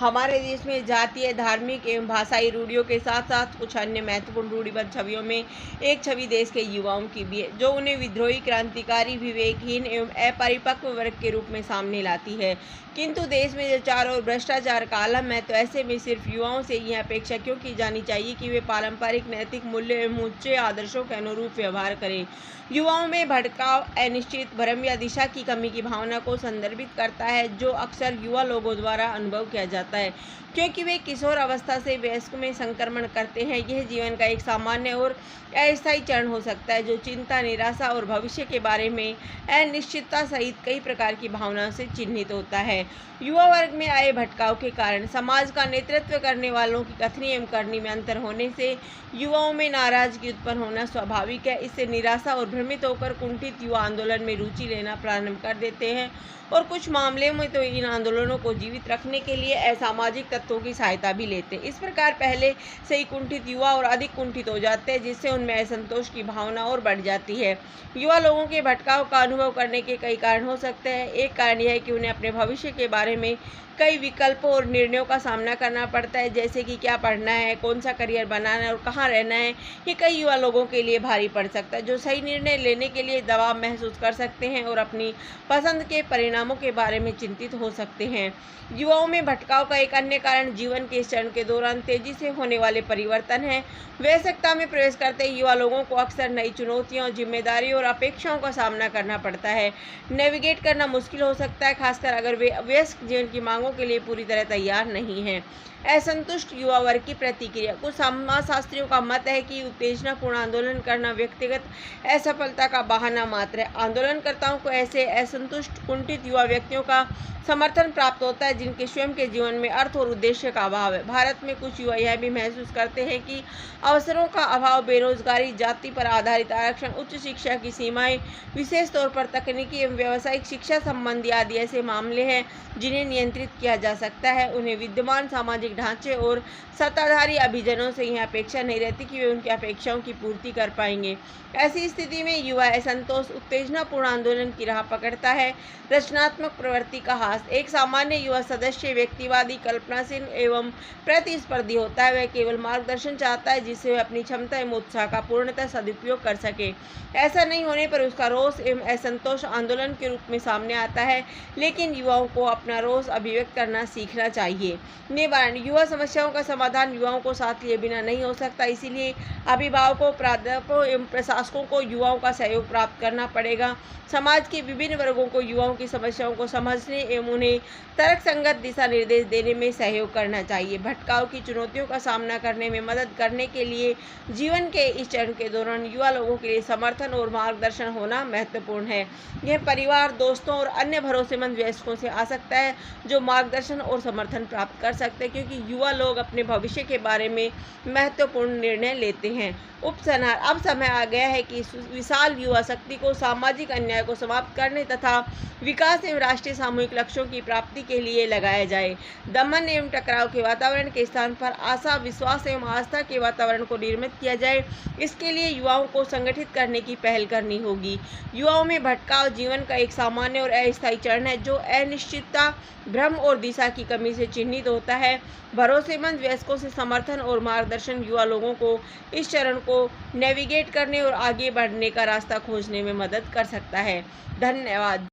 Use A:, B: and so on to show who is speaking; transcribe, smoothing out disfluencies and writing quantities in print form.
A: हमारे देश में जातीय, धार्मिक एवं भाषाई रूढ़ियों के साथ साथ कुछ अन्य महत्वपूर्ण रूढ़िबद्ध छवियों में एक छवि देश के युवाओं की भी है, जो उन्हें विद्रोही, क्रांतिकारी, विवेकहीन एवं अपरिपक्व वर्ग के रूप में सामने लाती है। किंतु देश में जो चारों ओर भ्रष्टाचार का आलम है, तो ऐसे में सिर्फ युवाओं से यह अपेक्षा क्यों की जानी चाहिए कि वे पारंपरिक नैतिक मूल्य एवं उच्च आदर्शों के अनुरूप व्यवहार करें। युवाओं में भटकाव, अनिश्चित, भ्रम या दिशा की कमी की भावना को संदर्भित करता है, जो अक्सर युवा लोगों द्वारा अनुभव किया जाता है, क्योंकि वे किशोर अवस्था से वयस्क में संक्रमण करते हैं। यह जीवन का एक सामान्य और अस्थायी चरण हो सकता है, जो चिंता, निराशा और भविष्य के बारे में अनिश्चितता सहित कई प्रकार की भावनाओं से चिन्हित होता है। युवा वर्ग में आए भटकाव के कारण समाज का नेतृत्व करने वालों की कथनी एवं करनी में अंतर होने से युवाओं में नाराजगी उत्पन्न होना स्वाभाविक है। इससे निराशा और भ्रमित होकर कुंठित युवा आंदोलन में रुचि लेना प्रारंभ कर देते हैं और कुछ मामलों में तो इन आंदोलनों को जीवित रखने के लिए असामाजिक तत्वों की सहायता भी लेते हैं। इस प्रकार पहले से ही कुंठित युवा और अधिक कुंठित हो जाते हैं, जिससे उनमें असंतोष की भावना और बढ़ जाती है। युवा लोगों के भटकाव का अनुभव करने के कई कारण हो सकते हैं। एक कारण यह है कि उन्हें अपने भविष्य के बारे में कई विकल्पों और निर्णयों का सामना करना पड़ता है, जैसे कि क्या पढ़ना है, कौन सा करियर बनाना है और कहाँ रहना है। ये कई युवा लोगों के लिए भारी पड़ सकता है, जो सही निर्णय लेने के लिए दबाव महसूस कर सकते हैं और अपनी पसंद के परिणामों के बारे में चिंतित हो सकते हैं। युवाओं में भटकाव का एक अन्य कारण जीवन के इस चरण के दौरान तेजी से होने वाले परिवर्तन है। वयस्कता में प्रवेश करते युवा लोगों को अक्सर नई चुनौतियों, जिम्मेदारियों और अपेक्षाओं का सामना करना पड़ता है। नेविगेट करना मुश्किल हो सकता है, खासकर अगर वे वयस्क जीवन की मांगों के लिए पूरी तरह तैयार नहीं हैं। असंतुष्ट युवा वर्ग की प्रतिक्रिया। कुछ समाजशास्त्रियों का मत है कि उत्तेजनापूर्ण आंदोलन करना व्यक्तिगत असफलता का बहाना मात्र है। आंदोलनकर्ताओं को ऐसे असंतुष्ट, कुंठित युवा व्यक्तियों का समर्थन प्राप्त होता है जिनके स्वयं के जीवन में अर्थ और उद्देश्य का अभाव है। भारत में कुछ युवा यह भी महसूस करते हैं कि अवसरों का अभाव, बेरोजगारी, जाति पर आधारित आरक्षण, उच्च शिक्षा की सीमाएं, विशेष तौर पर तकनीकी एवं व्यावसायिक शिक्षा संबंधी आदि ऐसे मामले हैं जिन्हें नियंत्रित किया जा सकता है। उन्हें विद्यमान सामाजिक ढांचे और सत्ताधारी अभिजनों से यह अपेक्षा नहीं रहती कि वे उनकी अपेक्षाओं की पूर्ति कर पाएंगे। ऐसी स्थिति में युवा असंतोष, उत्तेजनापूर्ण आंदोलन की राह पकड़ता है। रचनात्मक प्रवृत्ति का ह्रास। एक सामान्य युवा सदस्य व्यक्तिवादी, कल्पनाशील एवं प्रतिस्पर्धी होता है। वह केवल मार्गदर्शन चाहता है जिससे वह अपनी क्षमता एवं उत्साह का पूर्णतः सदुपयोग कर सके। ऐसा नहीं होने पर उसका रोष एवं असंतोष आंदोलन के रूप में सामने आता है, लेकिन युवाओं को अपना रोष अभिव्यक्त करना सीखना चाहिए। निवारण। युवा समस्याओं का समाधान युवाओं को साथ लिए बिना नहीं हो सकता, इसीलिए अभिभावकों, प्राध्यापकों एवं प्रशासकों को युवाओं का सहयोग प्राप्त करना पड़ेगा। समाज के विभिन्न वर्गों को युवाओं की समस्याओं को समझने एवं उन्हें तर्कसंगत दिशा निर्देश देने में सहयोग करना चाहिए। भटकाव की चुनौतियों का सामना करने में मदद करने के लिए जीवन के इस चरण के दौरान युवा लोगों के लिए समर्थन और मार्गदर्शन होना महत्वपूर्ण है। यह परिवार, दोस्तों और अन्य भरोसेमंद वयस्कों से आ सकता है, जो मार्गदर्शन और समर्थन प्राप्त कर सकते हैं, क्योंकि युवा लोग अपने भविष्य के बारे में महत्वपूर्ण निर्णय लेते हैं। उपसंहार। अब समय आ गया है कि इस विशाल युवा शक्ति को सामाजिक अन्याय को समाप्त करने तथा विकास एवं राष्ट्रीय सामूहिक लक्ष्यों की प्राप्ति के लिए लगाया जाए। दमन एवं टकराव के वातावरण के स्थान पर आशा, विश्वास एवं आस्था के वातावरण को निर्मित किया जाए। इसके लिए युवाओं को संगठित करने की पहल करनी होगी। युवाओं में भटकाव जीवन का एक सामान्य और अस्थायी चरण है, जो अनिश्चितता, भ्रम और दिशा की कमी से चिन्हित होता है। भरोसेमंद वयस्कों से समर्थन और मार्गदर्शन युवा लोगों को इस चरण को नेविगेट करने और आगे बढ़ने का रास्ता खोजने में मदद कर सकता है। धन्यवाद।